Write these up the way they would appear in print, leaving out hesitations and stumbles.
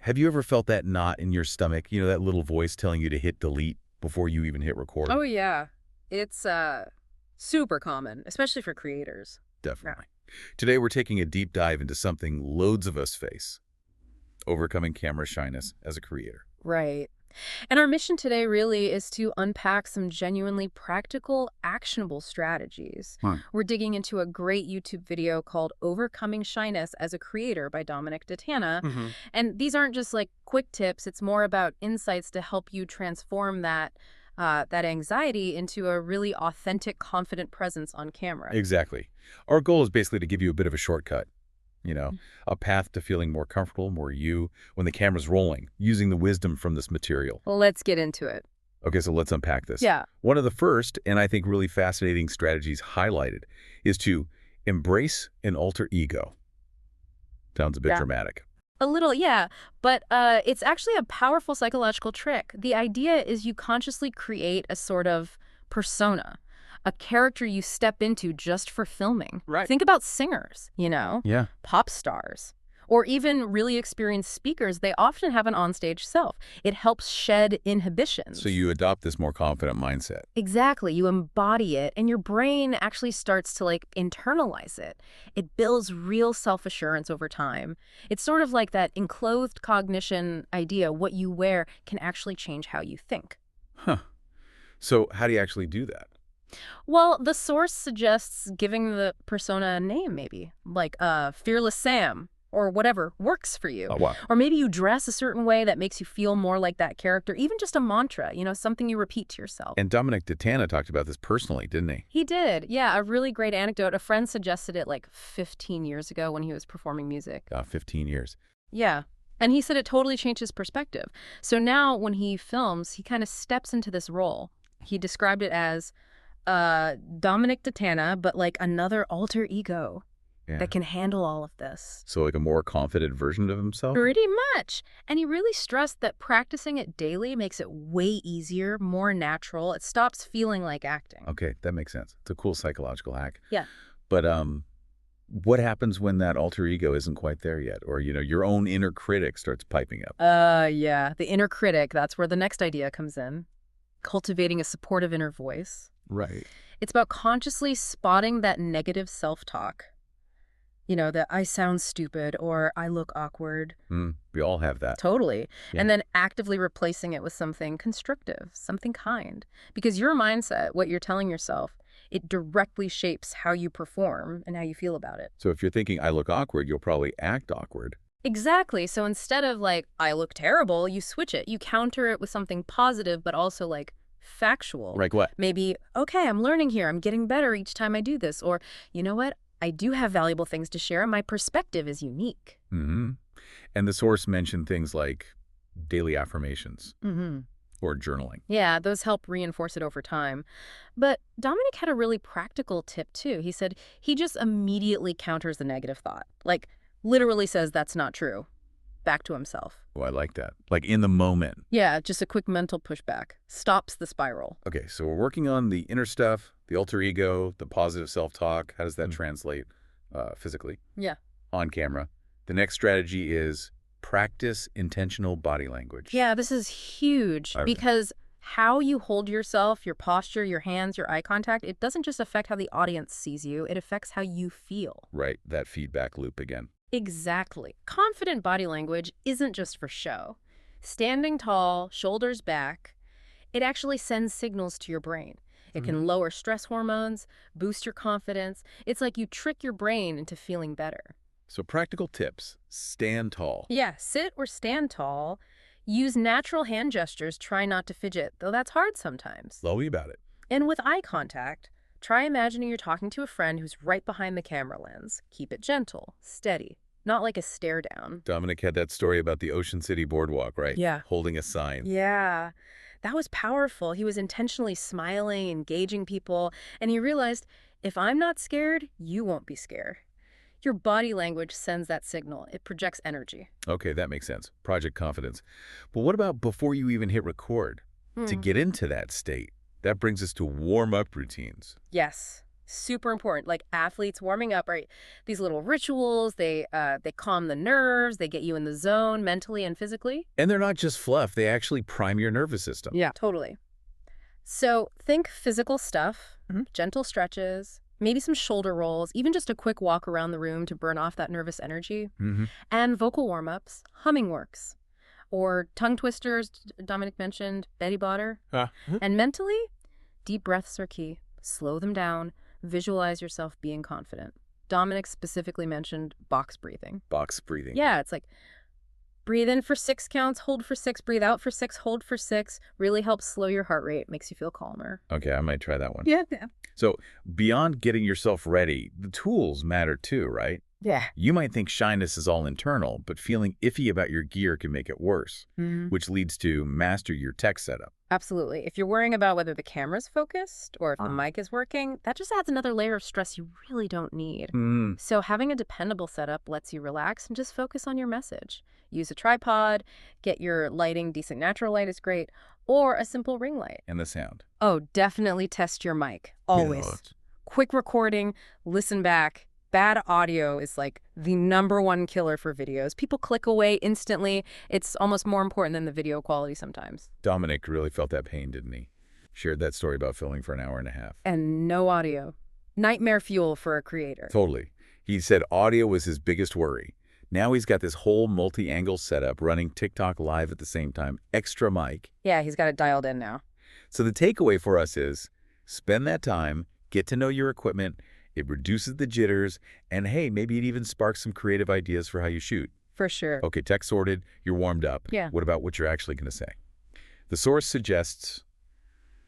Have you ever felt that knot in your stomach? You know, that little voice telling you to hit delete before you even hit record? Oh, yeah. It's super common, especially for creators. Yeah. Definitely. Today, we're taking a deep dive into something loads of us face: overcoming camera shyness as a creator. Right. And our mission today really is to unpack some genuinely practical, actionable strategies. Huh. We're digging into a great YouTube video called Overcoming Shyness as a Creator by Dominic Datana. Hmm. And these aren't just like quick tips, it's more about insights to help you transform that anxiety into a really authentic, confident presence on camera. Exactly. Our goal is basically to give you a bit of a shortcut, you know, a path to feeling more comfortable, more you, when the camera's rolling, using the wisdom from this material. Well, let's get into it. Okay, so let's unpack this. Yeah. One of the first, and I think really fascinating strategies highlighted, is to embrace an alter ego. Sounds a bit Yeah. dramatic. A little, yeah, but it's actually a powerful psychological trick. The idea is you consciously create a sort of persona, a character you step into just for filming. Right. Think about singers, Yeah. pop stars, or even really experienced speakers. They often have an onstage self. It helps shed inhibitions. So you adopt this more confident mindset. Exactly. You embody it, and your brain actually starts to internalize it. It builds real self-assurance over time. It's sort of like that enclosed cognition idea. What you wear can actually change how you think. Huh. So how do you actually do that? Well, the source suggests giving the persona a name, maybe, like Fearless Sam, or whatever works for you. Oh, wow. Or maybe you dress a certain way that makes you feel more like that character, even just a mantra, something you repeat to yourself. And Dominic Datana talked about this personally, didn't he? He did. Yeah, a really great anecdote. A friend suggested it 15 years ago when he was performing music. 15 years. Yeah. And he said it totally changed his perspective. So now when he films, he kind of steps into this role. He described it as Dominic Datana, but like another alter ego Yeah. that can handle all of this. So like a more confident version of himself? Pretty much. And he really stressed that practicing it daily makes it way easier, more natural. It stops feeling like acting. Okay, that makes sense. It's a cool psychological hack. Yeah. But what happens when that alter ego isn't quite there yet? Or, your own inner critic starts piping up? Yeah. The inner critic, that's where the next idea comes in. Cultivating a supportive inner voice. Right. It's about consciously spotting that negative self-talk. That I sound stupid or I look awkward. We all have that. Totally. Yeah. And then actively replacing it with something constructive, something kind. Because your mindset, what you're telling yourself, it directly shapes how you perform and how you feel about it. So if you're thinking I look awkward, you'll probably act awkward. Exactly. So instead of I look terrible, you switch it. You counter it with something positive, but also factual. Like what? Maybe, okay, I'm learning here. I'm getting better each time I do this. Or, you know what? I do have valuable things to share. My perspective is unique. Mm-hmm. And the source mentioned things like daily affirmations Mm-hmm. or journaling. Yeah, those help reinforce it over time. But Dominic had a really practical tip, too. He said he just immediately counters the negative thought. Literally says that's not true. Back to himself. Oh, I like that. Like in the moment. Yeah, just a quick mental pushback. Stops the spiral. Okay, so we're working on the inner stuff, the alter ego, the positive self-talk. How does that translate physically? Yeah. On camera. The next strategy is practice intentional body language. Yeah, this is huge because how you hold yourself, your posture, your hands, your eye contact, it doesn't just affect how the audience sees you, it affects how you feel. Right, that feedback loop again. Exactly. Confident body language isn't just for show. Standing tall, shoulders back, it actually sends signals to your brain. It can lower stress hormones, boost your confidence. It's like you trick your brain into feeling better. So practical tips: stand tall. Yeah, sit or stand tall. Use natural hand gestures. Try not to fidget, though that's hard sometimes. Slowly about it. And with eye contact, try imagining you're talking to a friend who's right behind the camera lens. Keep it gentle, steady, not like a stare down. Dominic had that story about the Ocean City boardwalk, right? Yeah. Holding a sign. Yeah, that was powerful. He was intentionally smiling, engaging people, and he realized, if I'm not scared, you won't be scared. Your body language sends that signal. It projects energy. Okay, that makes sense. Project confidence. But what about before you even hit record? To get into that state, that brings us to warm-up routines. Yes. Super important. Like athletes warming up, right? These little rituals, they calm the nerves, they get you in the zone mentally and physically. And they're not just fluff, they actually prime your nervous system. Yeah, totally. So think physical stuff, Mhm. gentle stretches, maybe some shoulder rolls, even just a quick walk around the room to burn off that nervous energy, Hmm. and vocal warm-ups, humming works, or tongue twisters, Dominic mentioned, Betty Botter. And mentally, deep breaths are key. Slow them down. Visualize yourself being confident. Dominic specifically mentioned box breathing. Box breathing. Yeah, it's like breathe in for 6 counts, hold for 6, breathe out for 6, hold for 6. Really helps slow your heart rate, makes you feel calmer. Okay, I might try that one. Yeah. So beyond getting yourself ready, the tools matter too, right? Yeah. You might think shyness is all internal, but feeling iffy about your gear can make it worse, which leads to master your tech setup. Absolutely. If you're worrying about whether the camera's focused or if the mic is working, that just adds another layer of stress you really don't need. So having a dependable setup lets you relax and just focus on your message. Use a tripod, get your lighting, decent natural light is great, or a simple ring light. And the sound. Oh, definitely test your mic. Always. Yeah. Quick recording, listen back. Bad audio is like the #1 killer for videos. People click away instantly. It's almost more important than the video quality sometimes. Dominic really felt that pain, didn't he? Shared that story about filming for an hour and a half. And no audio. Nightmare fuel for a creator. Totally. He said audio was his biggest worry. Now he's got this whole multi-angle setup running TikTok live at the same time. Extra mic. Yeah, he's got it dialed in now. So the takeaway for us is spend that time, get to know your equipment. It reduces the jitters, and hey, maybe it even sparks some creative ideas for how you shoot. For sure. Okay, tech sorted, you're warmed up. Yeah. What about what you're actually going to say? The source suggests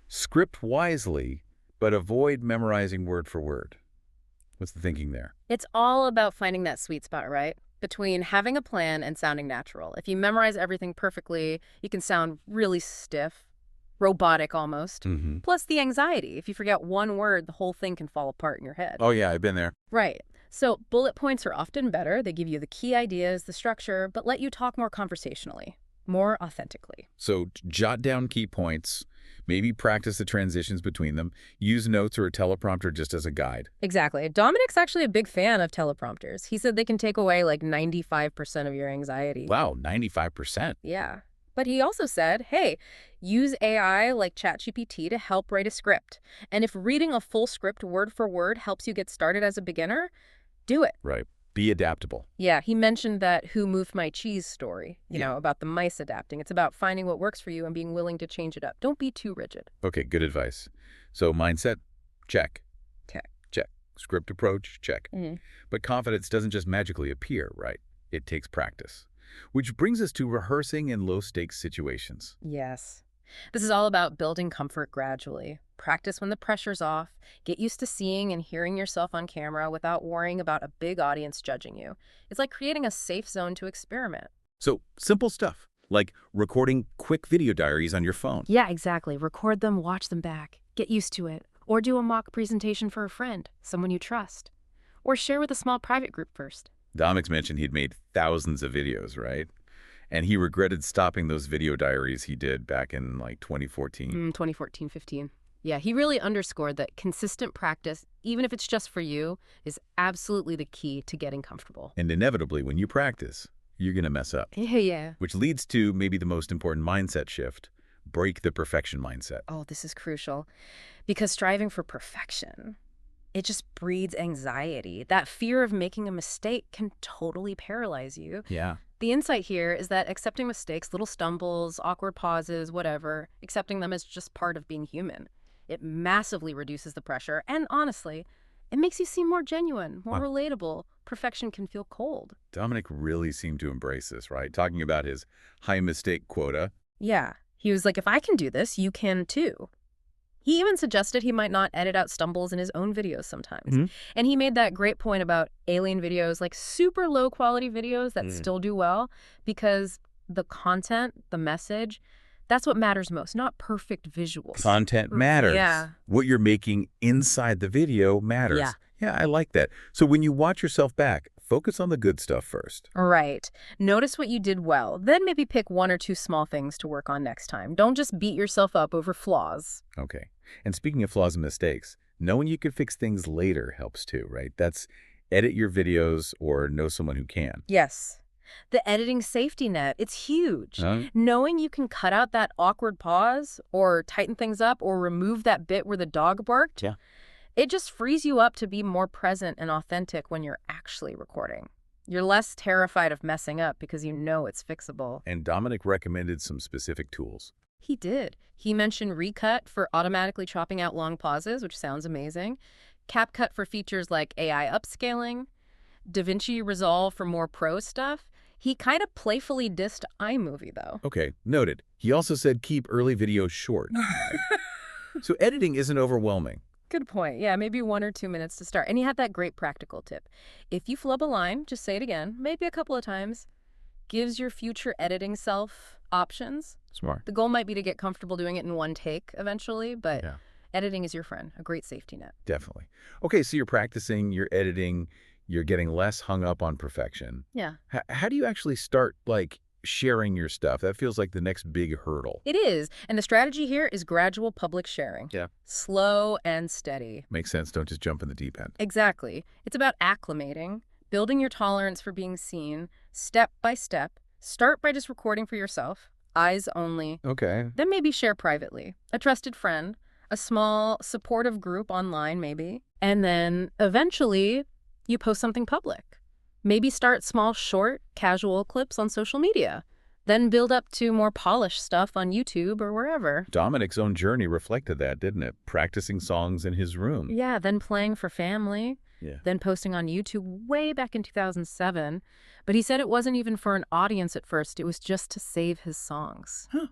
script wisely, but avoid memorizing word for word. What's the thinking there? It's all about finding that sweet spot, right? Between having a plan and sounding natural. If you memorize everything perfectly, you can sound really stiff, robotic almost. Plus the anxiety. If you forget one word, the whole thing can fall apart in your head. Oh yeah, I've been there. Right. So bullet points are often better. They give you the key ideas, the structure, but let you talk more conversationally, more authentically. So jot down key points, maybe practice the transitions between them, use notes or a teleprompter just as a guide. Exactly. Dominic's actually a big fan of teleprompters. He said they can take away like 95% of your anxiety. Wow, 95%. Yeah. But he also said, hey, use AI like ChatGPT to help write a script. And if reading a full script word for word helps you get started as a beginner, do it. Right. Be adaptable. Yeah, he mentioned that Who Moved My Cheese story, you know, about the mice adapting. It's about finding what works for you and being willing to change it up. Don't be too rigid. Okay, good advice. So mindset, check. Check. Check. Script approach, check. But confidence doesn't just magically appear, right? It takes practice. Which brings us to rehearsing in low-stakes situations. Yes. This is all about building comfort gradually. Practice when the pressure's off. Get used to seeing and hearing yourself on camera without worrying about a big audience judging you. It's like creating a safe zone to experiment. So simple stuff, like recording quick video diaries on your phone. Yeah, exactly. Record them, watch them back. Get used to it. Or do a mock presentation for a friend, someone you trust. Or share with a small private group first. Dominic mentioned he'd made thousands of videos, right? And he regretted stopping those video diaries he did back in like 2014. 2014, 15. Yeah, he really underscored that consistent practice, even if it's just for you, is absolutely the key to getting comfortable. And inevitably, when you practice, you're going to mess up. Yeah. Which leads to maybe the most important mindset shift. Break the perfection mindset. Oh, this is crucial. Because striving for perfection, it just breeds anxiety. That fear of making a mistake can totally paralyze you. Yeah. The insight here is that accepting mistakes, little stumbles, awkward pauses, whatever, accepting them is just part of being human. It massively reduces the pressure, and honestly, it makes you seem more genuine, more relatable. Perfection can feel cold. Dominic really seemed to embrace this, right? Talking about his high mistake quota. Yeah. He was like, if I can do this, you can too. He even suggested he might not edit out stumbles in his own videos sometimes. And he made that great point about alien videos, like super low quality videos that still do well, because the content, the message, that's what matters most, not perfect visuals. Content matters. Yeah. What you're making inside the video matters. Yeah, I like that. So when you watch yourself back, focus on the good stuff first. Right. Notice what you did well, then maybe pick 1 or 2 small things to work on next time. Don't just beat yourself up over flaws. Okay. And speaking of flaws and mistakes, knowing you can fix things later helps too, right? That's edit your videos or know someone who can. Yes. The editing safety net, it's huge. Huh? Knowing you can cut out that awkward pause or tighten things up or remove that bit where the dog barked, Yeah. it just frees you up to be more present and authentic when you're actually recording. You're less terrified of messing up because you know it's fixable. And Dominic recommended some specific tools. He did. He mentioned Recut for automatically chopping out long pauses, which sounds amazing. CapCut for features like AI upscaling. DaVinci Resolve for more pro stuff. He kind of playfully dissed iMovie, though. Okay, noted. He also said keep early videos short. So editing isn't overwhelming. Good point. Yeah, maybe 1 or 2 minutes to start. And he had that great practical tip. If you flub a line, just say it again, maybe a couple of times. Gives your future editing self options. Smart. The goal might be to get comfortable doing it in one take eventually, but Yeah. editing is your friend, a great safety net. Definitely. Okay, so you're practicing, you're editing, you're getting less hung up on perfection. Yeah. How do you actually start, like, sharing your stuff? That feels like the next big hurdle. It is. And the strategy here is gradual public sharing. Yeah. Slow and steady. Makes sense. Don't just jump in the deep end. Exactly. It's about acclimating, building your tolerance for being seen, step by step. Start by just recording for yourself, eyes only. Okay. Then maybe share privately. A trusted friend, a small supportive group online maybe. And then eventually you post something public. Maybe start small, short, casual clips on social media. Then build up to more polished stuff on YouTube or wherever. Dominic's own journey reflected that, didn't it? Practicing songs in his room. Yeah, then playing for family. Yeah. Then posting on YouTube way back in 2007. But he said it wasn't even for an audience at first. It was just to save his songs. Huh.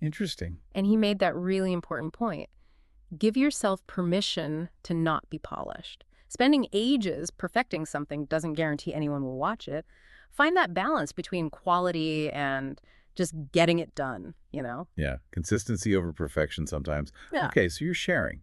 Interesting. And he made that really important point. Give yourself permission to not be polished. Spending ages perfecting something doesn't guarantee anyone will watch it. Find that balance between quality and just getting it done, you know? Yeah. Consistency over perfection sometimes. Yeah. Okay, so you're sharing.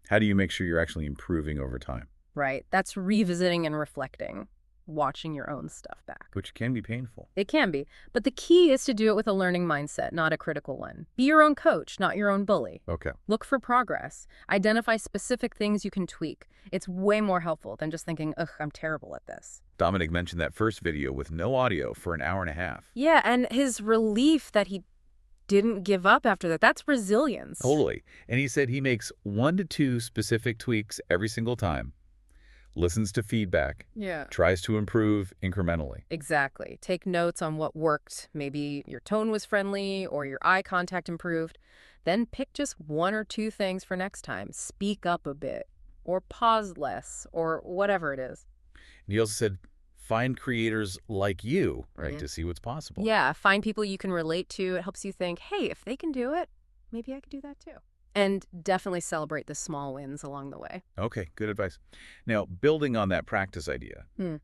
How do you make sure you're actually improving over time? Right. That's revisiting and reflecting, watching your own stuff back. Which can be painful. It can be. But the key is to do it with a learning mindset, not a critical one. Be your own coach, not your own bully. Okay. Look for progress. Identify specific things you can tweak. It's way more helpful than just thinking, ugh, I'm terrible at this. Dominic mentioned that first video with no audio for an hour and a half. Yeah, and his relief that he didn't give up after that, that's resilience. Totally. And he said he makes 1 to 2 specific tweaks every single time, listens to feedback, Yeah. tries to improve incrementally. Exactly. Take notes on what worked. Maybe your tone was friendly or your eye contact improved. Then pick just 1 or 2 things for next time. Speak up a bit or pause less or whatever it is. And he also said, find creators like you, right, Yeah. to see what's possible. Yeah, find people you can relate to. It helps you think, hey, if they can do it, maybe I could do that too. And definitely celebrate the small wins along the way. Okay, good advice. Now, building on that practice idea, Hmm.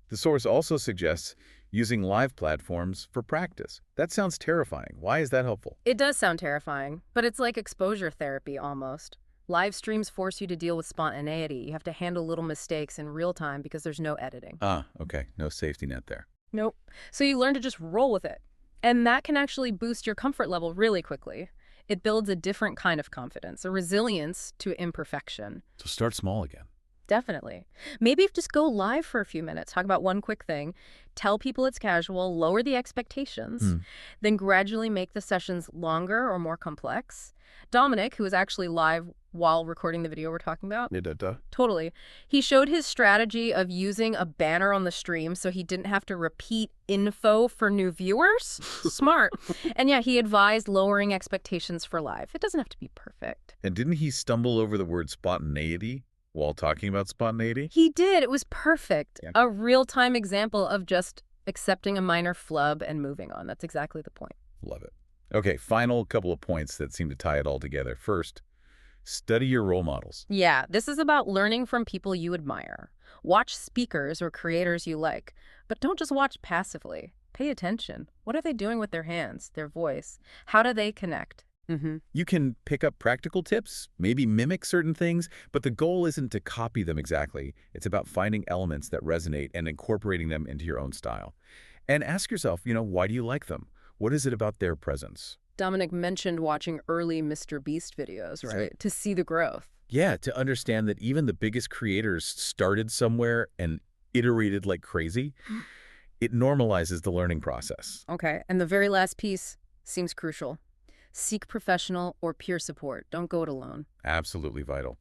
the source also suggests using live platforms for practice. That sounds terrifying. Why is that helpful? It does sound terrifying, but it's like exposure therapy almost. Live streams force you to deal with spontaneity. You have to handle little mistakes in real time because there's no editing. Ah, okay. No safety net there. Nope. So you learn to just roll with it. And that can actually boost your comfort level really quickly. It builds a different kind of confidence, a resilience to imperfection. So start small again. Definitely. Maybe just go live for a few minutes, talk about one quick thing, tell people it's casual, lower the expectations, then gradually make the sessions longer or more complex. Dominic, who was actually live while recording the video we're talking about, totally. He showed his strategy of using a banner on the stream so he didn't have to repeat info for new viewers. Smart. And yeah, he advised lowering expectations for live. It doesn't have to be perfect. And didn't he stumble over the word spontaneity while talking about spontaneity? He did. It was perfect. Yeah. A real-time example of just accepting a minor flub and moving on. That's exactly the point. Love it. Okay, final couple of points that seem to tie it all together. First, study your role models. Yeah, this is about learning from people you admire. Watch speakers or creators you like, but don't just watch passively. Pay attention. What are they doing with their hands, their voice? How do they connect? You can pick up practical tips, maybe mimic certain things, but the goal isn't to copy them exactly. It's about finding elements that resonate and incorporating them into your own style. And ask yourself, why do you like them? What is it about their presence? Dominic mentioned watching early Mr. Beast videos, right? To see the growth. Yeah, to understand that even the biggest creators started somewhere and iterated like crazy, it normalizes the learning process. Okay, and the very last piece seems crucial. Seek professional or peer support. Don't go it alone. Absolutely vital.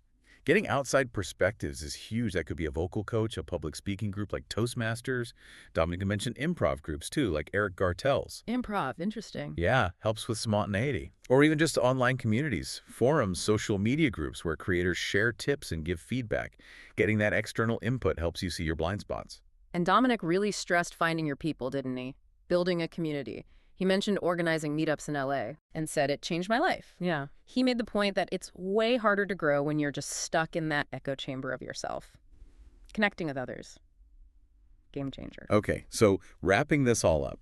Getting outside perspectives is huge. That could be a vocal coach, a public speaking group like Toastmasters. Dominic mentioned improv groups too, like Eric Gartel's. Improv, interesting. Yeah, helps with spontaneity. Or even just online communities, forums, social media groups where creators share tips and give feedback. Getting that external input helps you see your blind spots. And Dominic really stressed finding your people, didn't he? Building a community. He mentioned organizing meetups in LA and said it changed my life. Yeah. He made the point that it's way harder to grow when you're just stuck in that echo chamber of yourself. Connecting with others. Game changer. Okay, so wrapping this all up,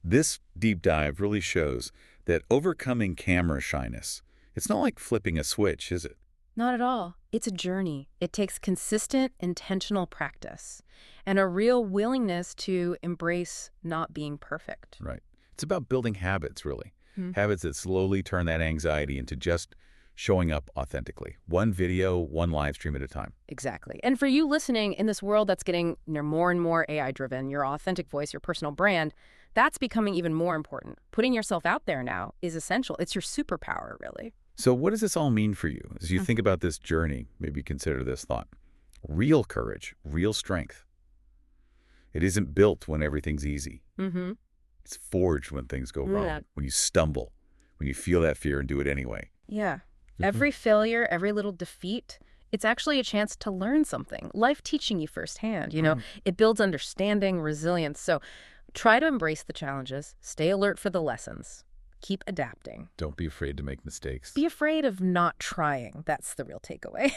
this deep dive really shows that overcoming camera shyness, it's not like flipping a switch, is it? Not at all. It's a journey. It takes consistent, intentional practice and a real willingness to embrace not being perfect. Right. It's about building habits, really. Hmm. Habits that slowly turn that anxiety into just showing up authentically. One video, one live stream at a time. Exactly. And for you listening, in this world that's getting more and more AI-driven, your authentic voice, your personal brand, that's becoming even more important. Putting yourself out there now is essential. It's your superpower, really. So what does this all mean for you? As you think about this journey, maybe consider this thought. Real courage, real strength. It isn't built when everything's easy. Mm-hmm. It's forged when things go wrong, when you stumble, when you feel that fear and do it anyway. Yeah. Every failure, every little defeat, it's actually a chance to learn something. Life teaching you firsthand, It builds understanding, resilience. So try to embrace the challenges. Stay alert for the lessons. Keep adapting. Don't be afraid to make mistakes. Be afraid of not trying. That's the real takeaway.